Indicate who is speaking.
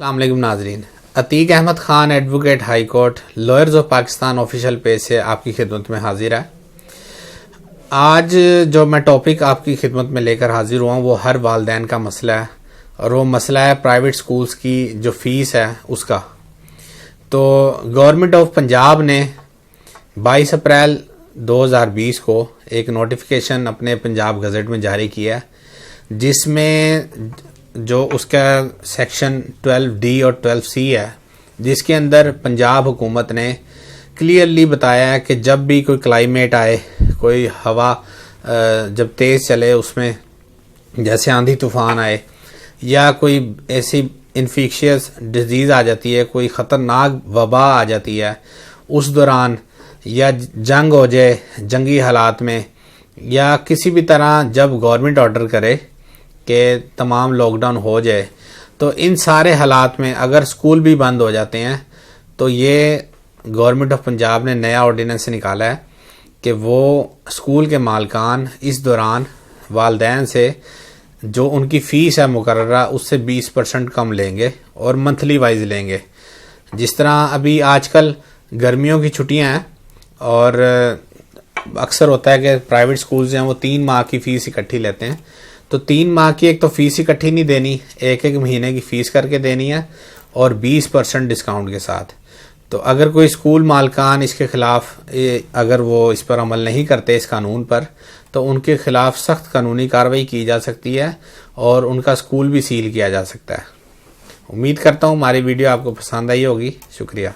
Speaker 1: السلام علیکم ناظرین، Atiq Ahmed Khan advocate high court lawyers of Pakistan official page سے آپ کی خدمت میں حاضر ہے۔ آج جو میں ٹاپک آپ کی خدمت میں لے کر حاضر ہوا ہوں وہ ہر والدین کا مسئلہ ہے، اور وہ مسئلہ ہے پرائیویٹ سکولز کی جو فیس ہے اس کا۔ تو گورنمنٹ آف پنجاب نے 22 اپریل 2020 کو ایک نوٹیفیکیشن اپنے پنجاب گزٹ میں جاری کیا ہے، جس میں جو اس کا سیکشن 12D اور 12C ہے، جس کے اندر پنجاب حکومت نے کلیئرلی بتایا ہے کہ جب بھی کوئی کلائمیٹ آئے، کوئی ہوا جب تیز چلے، اس میں جیسے آندھی طوفان آئے یا کوئی ایسی انفیکشیس ڈیزیز آ جاتی ہے، کوئی خطرناک وبا آ جاتی ہے، اس دوران یا جنگ ہو جائے، جنگی حالات میں، یا کسی بھی طرح جب گورنمنٹ آرڈر کرے کہ تمام لاک ڈاؤن ہو جائے، تو ان سارے حالات میں اگر سکول بھی بند ہو جاتے ہیں تو یہ گورنمنٹ آف پنجاب نے نیا آرڈیننس نکالا ہے کہ وہ سکول کے مالکان اس دوران والدین سے جو ان کی فیس ہے مقررہ اس سے 20% کم لیں گے اور منتھلی وائز لیں گے۔ جس طرح ابھی آج کل گرمیوں کی چھٹیاں ہیں اور اکثر ہوتا ہے کہ پرائیویٹ سکولز ہیں وہ 3 ماہ کی فیس اکٹھی لیتے ہیں، تو 3 ماہ کی ایک تو فیس اکٹھی نہیں دینی، ایک مہینے کی فیس کر کے دینی ہے اور 20% ڈسکاؤنٹ کے ساتھ۔ تو اگر کوئی اسکول مالکان اس کے خلاف اگر وہ اس پر عمل نہیں کرتے اس قانون پر، تو ان کے خلاف سخت قانونی کارروائی کی جا سکتی ہے اور ان کا اسکول بھی سیل کیا جا سکتا ہے۔ امید کرتا ہوں ہماری ویڈیو آپ کو پسند آئی ہوگی۔ شکریہ۔